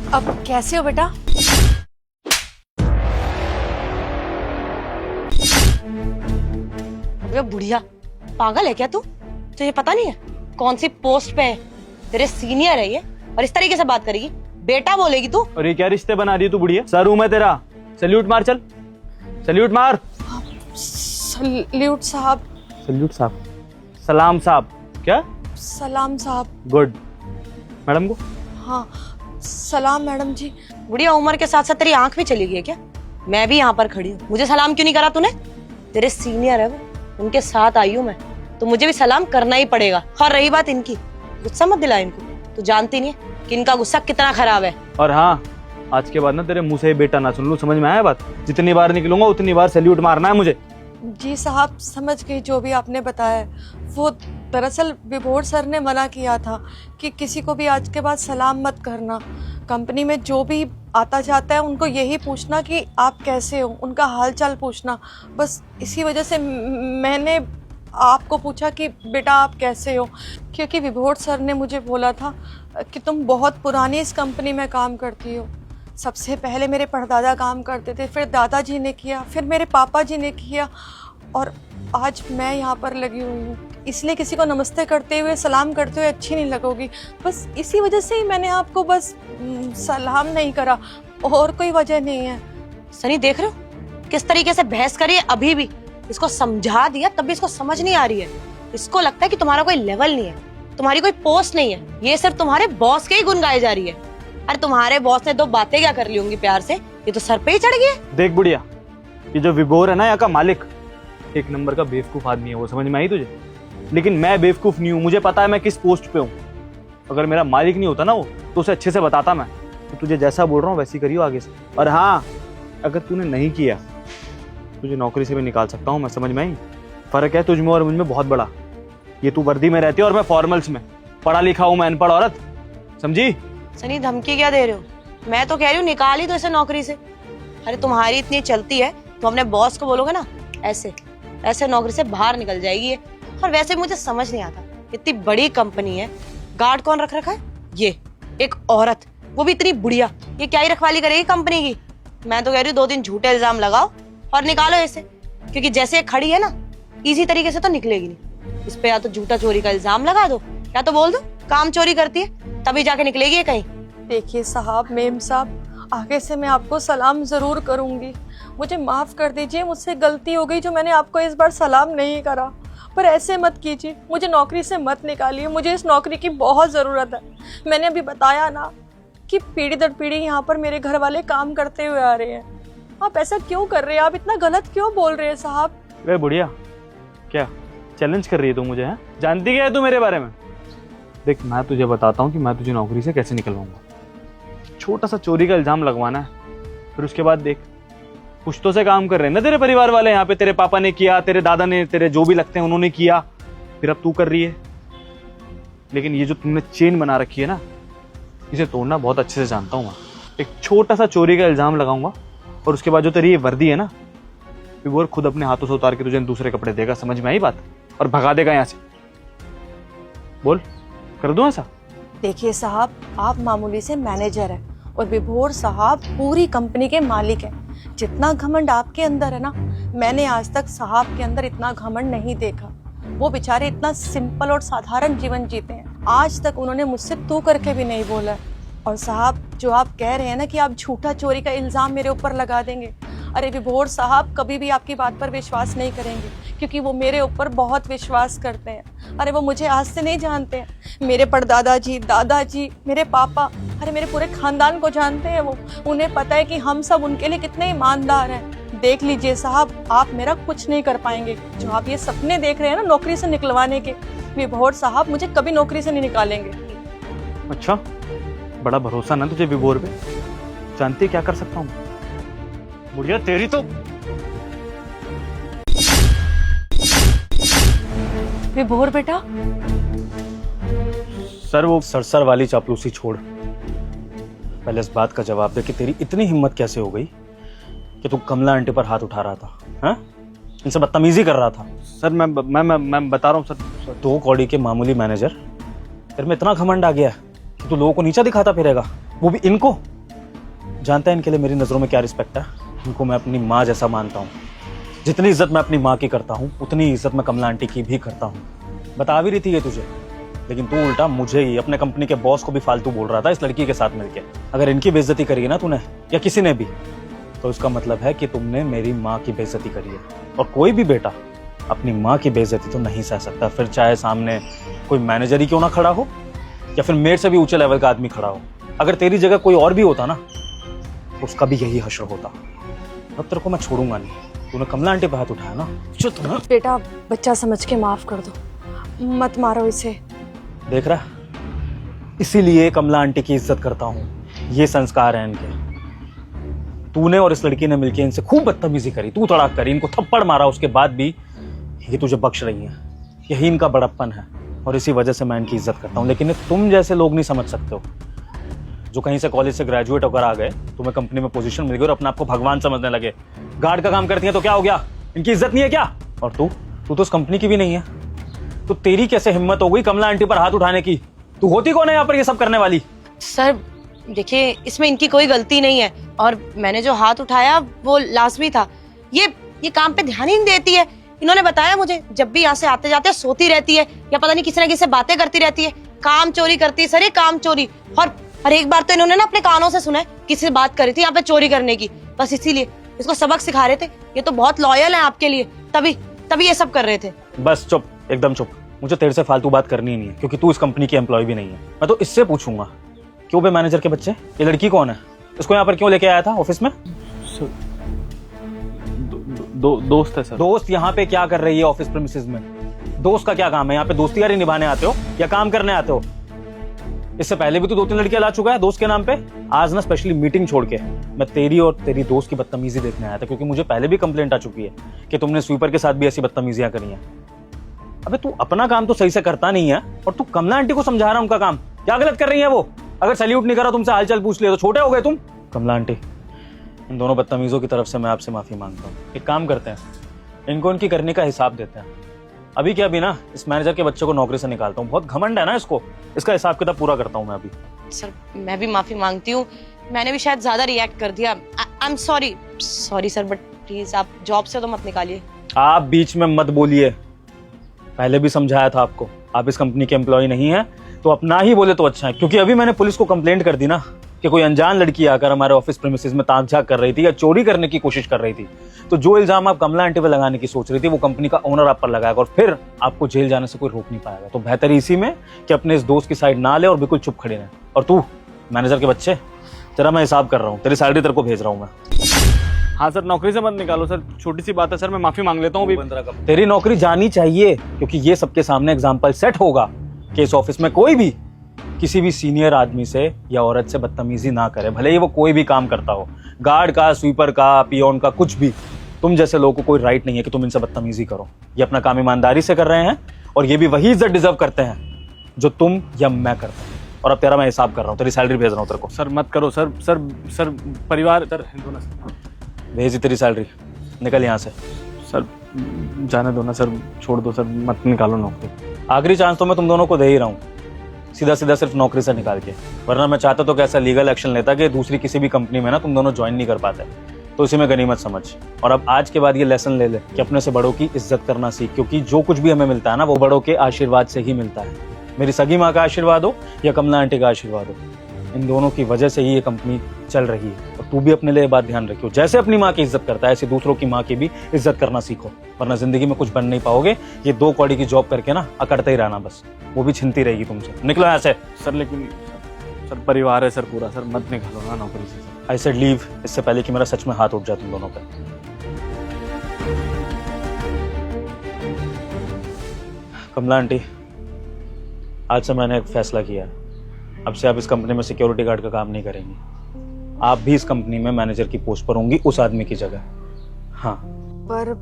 अब कैसे हो बेटा? अबे बुढ़िया, पागल है क्या तू? तुझे पता नहीं है कौन सी पोस्ट पे है? तेरे सीनियर है ये और इस तरीके से बात करेगी? बेटा बोलेगी तू? और ये क्या रिश्ते बना रही है तू बुढ़िया? सर हूं मैं तेरा, सैल्यूट मार, चल सैल्यूट मार। सल्यूट साहब। सैल्यूट साहब, सलाम साहब। क्या? सलाम साहब। गुड। मैडम को? हाँ सलाम मैडम जी। बुढ़िया, उम्र के साथ साथ तेरी आंख भी चली गई है क्या? मैं भी यहाँ पर खड़ी हूँ, मुझे सलाम क्यों नहीं करा तूने? तेरे सीनियर है वो, उनके साथ आई हूँ मैं, तो मुझे भी सलाम करना ही पड़ेगा। और रही बात इनकी, गुस्सा मत दिला इनको, तू जानती नहीं है कि इनका गुस्सा कितना खराब है। और हाँ, आज के बाद ना तेरे मुंह से बेटा ना सुन लूं, समझ में आया बात? जितनी बार निकलूंगा उतनी बार सैल्यूट मारना है मुझे। जी साहब समझ गई जो भी आपने बताया। वो दरअसल विभोर सर ने मना किया था कि किसी को भी आज के बाद सलाम मत करना। कंपनी में जो भी आता जाता है उनको यही पूछना कि आप कैसे हो, उनका हाल चाल पूछना। बस इसी वजह से मैंने आपको पूछा कि बेटा आप कैसे हो, क्योंकि विभोर सर ने मुझे बोला था कि तुम बहुत पुरानी इस कंपनी में काम करती हो। सबसे पहले मेरे परदादा काम करते थे, फिर दादाजी ने किया, फिर मेरे पापा जी ने किया और आज मैं यहाँ पर लगी हुई हूँ। इसलिए किसी को नमस्ते करते हुए, सलाम करते हुए अच्छी नहीं लगोगी। बस इसी वजह से ही मैंने आपको बस सलाम नहीं करा, और कोई वजह नहीं है। सनी देख रहे हो किस तरीके से बहस करी है? अभी भी इसको समझा दिया तब भी इसको समझ नहीं आ रही है। इसको लगता है कि तुम्हारा कोई लेवल नहीं है, तुम्हारी कोई पोस्ट नहीं है, ये सिर्फ तुम्हारे बॉस के ही गुण गाए जा रही है। अरे तुम्हारे बॉस ने दो बातें क्या कर ली होंगी प्यार से, ये तो सर पे ही चढ़ गई है। देख बुढ़िया, ये जो विभोर है ना यहाँ का मालिक, एक नंबर का बेवकूफ आदमी है वो, समझ में आई तुझे? लेकिन मैं बेवकूफ नहीं हूँ, मुझे पता है मैं किस पोस्ट पे हूँ। अगर मेरा मालिक नहीं होता ना वो, तो उसे अच्छे से बताता मैं। तो तुझे जैसा बोल रहा हूँ वैसे ही करियो आगे से। और हाँ, अगर तूने नहीं किया तुझे नौकरी से भी निकाल सकता हूँ मैं, समझ में आई? फर्क है तुझ में और मुझ में बहुत बड़ा। ये तू वर्दी में रहती है और मैं फॉर्मल्स में। पढ़ा लिखा हूँ मैं, अनपढ़ औरत, समझी? सनी धमकी क्या दे रहे हो? मैं तो कह रही हूँ निकाल ही दो इसे नौकरी से। अरे तुम्हारी इतनी चलती है तो अपने बॉस को बोलोगे ना, ऐसे ऐसे नौकरी से बाहर निकल जाएगी ये। और वैसे मुझे समझ नहीं आता, इतनी बड़ी कंपनी है, गार्ड कौन रख रखा है? ये एक औरत, वो भी इतनी बुढ़िया, ये क्या ही रखवाली करेगी कंपनी की? मैं तो कह रही हूँ 2 दिन झूठे इल्जाम लगाओ और निकालो इसे, क्योंकि जैसे ये खड़ी है ना, इजी तरीके से तो निकलेगी नहीं। इस पे या तो झूठा चोरी का इल्जाम लगा दो या तो बोल दो काम चोरी करती है, तभी जाके निकलेगी ये कहीं। देखिए साहब, मेम साहब, आगे से मैं आपको सलाम ज़रूर करूँगी। मुझे माफ़ कर दीजिए, मुझसे गलती हो गई जो मैंने आपको इस बार सलाम नहीं करा। पर ऐसे मत कीजिए, मुझे नौकरी से मत निकालिए, मुझे इस नौकरी की बहुत ज़रूरत है। मैंने अभी बताया ना कि पीढ़ी दर पीढ़ी यहाँ पर मेरे घर वाले काम करते हुए आ रहे हैं। आप ऐसा क्यों कर रहे हैं? आप इतना गलत क्यों बोल रहे हैं साहब? वे बुढ़िया, क्या चैलेंज कर रही है तू मुझे? है जानती क्या है तू मेरे बारे में? देख, मैं तुझे बताता हूँ कि मैं तुझे नौकरी से कैसे निकलवाऊंगा। छोटा सा चोरी का इल्जाम लगवाना है, फिर उसके बाद देख, कुछ तो से काम कर रहे हैं ना तेरे परिवार वाले यहाँ पे। तेरे पापा ने किया, तेरे दादा ने, तेरे जो भी लगते हैं उन्होंने किया, फिर अब तू कर रही है। लेकिन ये जो तुमने चेन बना रखी है ना, इसे तोड़ना बहुत अच्छे से जानता हूँ मैं। एक छोटा सा चोरी का इल्जाम लगाऊंगा और उसके बाद जो तेरी ये वर्दी है ना, वो खुद अपने हाथों से उतार के तुझे दूसरे कपड़े देगा, समझ में आई बात? और भगा देगा यहाँ से। बोल, कर दूं ऐसा? देखिए साहब, आप मामूली से मैनेजर हैं और विभोर साहब पूरी कंपनी के मालिक हैं। जितना घमंड आपके अंदर है ना, मैंने आज तक साहब के अंदर इतना घमंड नहीं देखा। वो बेचारे इतना सिंपल और साधारण जीवन जीते हैं, आज तक उन्होंने मुझसे तू करके भी नहीं बोला। और साहब, जो आप कह रहे हैं ना कि आप झूठा चोरी का इल्ज़ाम मेरे ऊपर लगा देंगे, अरे विभोर साहब कभी भी आपकी बात पर विश्वास नहीं करेंगे, क्योंकि वो मेरे ऊपर बहुत विश्वास करते हैं। अरे वो मुझे आज से नहीं जानते हैं, मेरे परदादाजी, दादाजी, मेरे पापा, अरे मेरे पूरे खानदान को जानते हैं वो। उन्हें पता है कि हम सब उनके लिए कितने ईमानदार हैं। देख लीजिए साहब, आप मेरा कुछ नहीं कर पाएंगे। जो आप ये सपने देख रहे हैं ना नौकरी से निकलवाने के, विभोर साहब मुझे कभी नौकरी से नहीं निकालेंगे। अच्छा, बड़ा भरोसा ना तुझे विभोर पे। जानती है क्या कर सकता हूँ? बुढ़िया तेरी तो। विभोर बेटा, सर वो सरसर वाली चापलूसी छोड़, पहले इस बात का जवाब दे कि तेरी इतनी हिम्मत कैसे हो गई कि तू कमला आंटी पर हाथ उठा रहा था? हाँ, इनसे बदतमीजी कर रहा था। सर मैं बता रहा हूँ सर। 2 कौड़ी के मामूली मैनेजर, तेरे में इतना घमंड आ गया कि तू लोगों को नीचा दिखाता फिरेगा, वो भी इनको। जानता है इनके लिए मेरी नज़रों में क्या रिस्पेक्ट है? इनको मैं अपनी माँ जैसा मानता हूँ। जितनी इज्जत मैं अपनी माँ की करता हूँ उतनी इज्जत मैं कमला आंटी की भी करता हूँ। बता भी रही थी ये तुझे, लेकिन तू उल्टा मुझे ही, अपने कंपनी के बॉस को भी फालतू बोल रहा था इस लड़की के साथ मिलके। अगर इनकी बेइज्जती करी है ना तूने या किसी ने भी, तो इसका मतलब है कि तुमने मेरी माँ की बेइज्जती करी है। और कोई भी बेटा अपनी माँ की बेइज्जती तो नहीं सह सकता, फिर चाहे सामने कोई मैनेजर ही क्यों ना खड़ा हो या फिर मेरे से भी ऊंचे लेवल का आदमी खड़ा हो। अगर तेरी जगह कोई और भी होता ना तो उसका भी यही हश्र होता। अब तेरे को मैं छोड़ूंगा नहीं। तूने कमला आंटी पे हाथ उठाया ना, चुप ना। बेटा बच्चा समझ के माफ कर दो, मत मारो इसे। देख रहा, इसीलिए कमला आंटी की इज्जत करता हूँ। ये संस्कार है इनके। तूने और इस लड़की ने मिलकर इनसे खूब बदतमीजी करी, तू तड़ाक करी, इनको थप्पड़ मारा, उसके बाद भी ये तुझे बख्श रही है। यही इनका बड़प्पन है और इसी वजह से मैं इनकी इज्जत करता हूँ। लेकिन तुम जैसे लोग नहीं समझ सकते हो, जो कहीं से कॉलेज से ग्रेजुएट होकर आ गए, तुम्हें कंपनी में पोजीशन मिल गई और अपने आप को भगवान समझने लगे। गार्ड का काम करती है तो क्या हो गया? इनकी इज्जत नहीं है क्या? और तू तो उस कंपनी की भी नहीं है, तो तेरी कैसे हिम्मत हो गई कमला आंटी पर हाथ उठाने की? तू होती कौन है यहाँ पर ये सब करने वाली? सर देखिए, इसमें इनकी कोई गलती नहीं है और मैंने जो हाथ उठाया वो लाजमी था। ये काम पे ध्यान ही नहीं देती है। इन्होंने बताया मुझे, जब भी यहाँ से आते जाते सोती रहती है या पता नहीं किसी ना किसी से बातें करती रहती है, काम चोरी करती है। सर ये काम चोरी, और एक बार तो इन्होंने ना अपने कानों से सुना है किसी से बात करी थी यहाँ पे चोरी करने की, बस इसीलिए इसको सबक सिखा रहे थे। ये तो बहुत लॉयल है आपके लिए, तभी ये सब कर रहे थे। बस चुप, एकदम चुप। मुझे तेरे से फालतू बात करनी ही नहीं है, क्योंकि तू इस कंपनी की एम्प्लॉय भी नहीं है। मैं तो इससे पूछूंगा, क्यों बे मैनेजर के बच्चे, ये लड़की कौन है? इसको यहाँ पर क्यों लेके आया था ऑफिस में? दोस्त है सर। दोस्त यहाँ पे क्या कर रही है ऑफिस प्रीमिसेस में? दोस्त का क्या काम है? यहाँ पे दोस्ती यारी निभाने आते हो या काम करने आते हो? इससे पहले भी तो 2-3 लड़कियां ला चुका है दोस्त के नाम पे। आज ना स्पेशली मीटिंग छोड़ के मैं तेरी और तेरी दोस्त की बदतमीजी देखने आया था, क्योंकि मुझे पहले भी कंप्लेंट आ चुकी है कि तुमने स्वीपर के साथ भी ऐसी बदतमीजियां करी हैं। अबे तू अपना काम तो सही से करता नहीं है और तू कमला आंटी को समझा रहा उनका काम। क्या गलत कर रही है वो? अगर सैल्यूट नहीं करा, तुमसे हालचाल पूछ लिया तो छोटे हो गए तुम? कमला आंटी, इन दोनों बदतमीजों की तरफ से मैं आपसे माफी मांगता हूँ। एक काम करते हैं, इनको इनकी करने का हिसाब देते हैं। अभी क्या अभी ना इस मैनेजर के बच्चे को नौकरी से निकालता हूँ। बहुत घमंड है ना इसको, इसका हिसाब किताब पूरा करता हूँ मैं अभी। सर मैं भी माफी मांगती हूँ, मैंने भी शायद ज्यादा रिएक्ट कर दिया। I am sorry sir, but please आप जॉब से तो मत निकालिए। आप बीच में मत बोलिए, पहले भी समझाया था आपको। आप इस कंपनी के एम्प्लॉय नहीं है तो अपना ही बोले तो अच्छा है, क्योंकि अभी मैंने पुलिस को कंप्लेंट कर दी ना कि कोई अनजान लड़की आकर हमारे ऑफिस प्रीमिसेस में ताक झाक कर रही थी या चोरी करने की कोशिश कर रही थी। तो जो इल्जाम आप कमला आंटी पे लगाने की सोच रही थी, वो कंपनी का ओनर आप पर लगाएगा और फिर आपको जेल जाने से कोई रोक नहीं पाएगा। तो बेहतर इसी में कि अपने इस दोस्त की साइड ना ले और बिल्कुल चुप खड़े रहे। और तू मैनेजर के बच्चे, तेरा मैं हिसाब कर रहा हूँ, तेरी सैलरी तेरे को भेज रहा हूँ मैं। हाँ सर, नौकरी से मत निकालो सर, छोटी सी बात है सर, मैं माफी मांग लेता हूँ। तेरी नौकरी जानी चाहिए, क्योंकि ये सबके सामने एग्जाम्पल सेट होगा कि इस ऑफिस में कोई भी किसी भी सीनियर आदमी से या औरत से बदतमीजी ना करे, भले ही वो कोई भी काम करता हो, गार्ड का, स्वीपर का, पियोन का, कुछ भी। तुम जैसे लोगों को कोई राइट नहीं है कि तुम इनसे बदतमीजी करो। ये अपना काम ईमानदारी से कर रहे हैं और ये भी वही इज्जत डिजर्व करते हैं जो तुम या मैं करता हूँ। और अब तेरा मैं हिसाब कर रहा हूँ, तेरी सैलरी भेज रहा हूँ तेरे को। सर मत करो सर, सर परिवार सर, भेजी तेरी सैलरी, निकल यहाँ से। सर जाने दो ना सर, छोड़ दो सर, मत निकालो नौकरी। आखिरी चांस तो मैं तुम दोनों को दे ही रहा हूँ, सीधा सिर्फ नौकरी से निकाल के। वरना मैं चाहता तो कैसा लीगल एक्शन लेता कि दूसरी किसी भी कंपनी में ना तुम दोनों ज्वाइन नहीं कर पाते। तो इसी में गनीमत समझ। और अब आज के बाद ये लेसन ले ले कि अपने से बड़ों की इज्जत करना सीख, क्योंकि जो कुछ भी हमें मिलता है ना वो बड़ों के आशीर्वाद से ही मिलता है। मेरी सगी माँ का आशीर्वाद हो या कमला आंटी का आशीर्वाद हो, इन दोनों की वजह से ही ये कंपनी चल रही है। और तू भी अपने लिए बात ध्यान रखियो, जैसे अपनी माँ की इज्जत करता है ऐसे दूसरों की माँ की भी इज्जत करना सीखो, वरना जिंदगी में कुछ बन नहीं पाओगे। ये 2 कौड़ी की जॉब करके ना अकड़ते ही रहना, बस वो भी छिनती रहेगी तुमसे। निकलो यहाँ से। सर लेकिन सर परिवार है सर पूरा, सर मत निकालो ना नौकरी से सर। आई सेड लीव, इससे पहले कि मेरा सच में हाथ उठ जाए तुम दोनों पे। कमला आंटी, आज से मैंने एक फैसला किया है, अब से आप इस कंपनी में सिक्योरिटी गार्ड का काम नहीं करेंगी। आप भी इस कंपनी में मैनेजर की पोस्ट पर होंगी, उस आदमी की जगह। हाँ। पर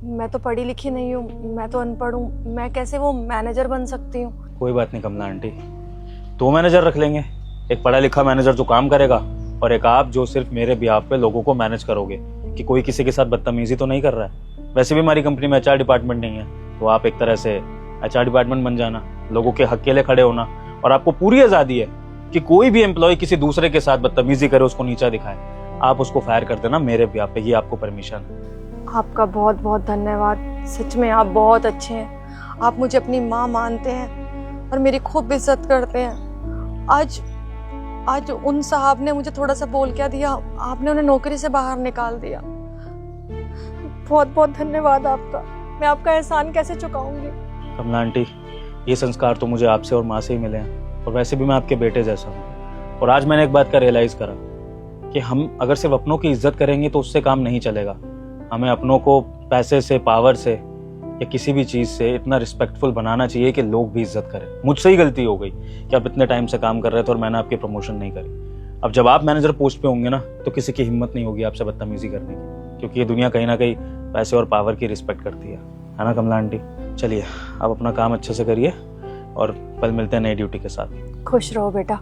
मैं तो पढ़ी लिखी नहीं हूँ, मैं तो अनपढ़ हूँ, मैं कैसे वो मैनेजर बन सकती हूँ? कोई बात नहीं कमला आंटी, 2 मैनेजर रख लेंगे, एक पढ़ा लिखा मैनेजर जो काम करेगा और एक आप जो सिर्फ मेरे बिहाफ पे लोगों को मैनेज करोगे कि कोई किसी के साथ बदतमीजी तो नहीं कर रहा है। वैसे भी हमारी कंपनी में HR डिपार्टमेंट नहीं है, तो आप एक तरह से HR डिपार्टमेंट बन जाना, लोगों के हक के लिए खड़े होना, और आपको पूरी आज़ादी है कि कोई भी एम्प्लॉय किसी दूसरे के साथ बदतमीजी करे, उसको नीचा दिखाए, आप उसको फायर कर देना मेरे भी पे, ये आपको परमिशन है। आपका बहुत बहुत धन्यवाद, सच में आप बहुत अच्छे हैं। आप मुझे अपनी माँ मानते हैं और मेरी खूब इज्जत करते हैं। आज उन साहब ने मुझे थोड़ा सा बोल क्या दिया, आपने उन्हें नौकरी से बाहर निकाल दिया। बहुत बहुत धन्यवाद आपका, मैं आपका एहसान कैसे चुकाऊंगी। कमला आंटी, ये संस्कार तो मुझे आपसे और माँ से ही मिले हैं, और वैसे भी मैं आपके बेटे जैसा हूँ। और आज मैंने एक बात का रियलाइज करा कि हम अगर सिर्फ अपनों की इज्जत करेंगे तो उससे काम नहीं चलेगा। हमें अपनों को पैसे से, पावर से या किसी भी चीज से इतना रिस्पेक्टफुल बनाना चाहिए कि लोग भी इज्जत करें। मुझसे ही गलती हो गई कि आप इतने टाइम से काम कर रहे थे और मैंने आपकी प्रमोशन नहीं करी। अब जब आप मैनेजर पोस्ट पे होंगे ना, तो किसी की हिम्मत नहीं होगी आपसे बदतमीजी करने की, क्योंकि ये दुनिया कहीं ना कहीं पैसे और पावर की रिस्पेक्ट करती है ना कमला आंटी? चलिए, आप अपना काम अच्छे से करिए और कल मिलते हैं नई ड्यूटी के साथ। खुश रहो बेटा।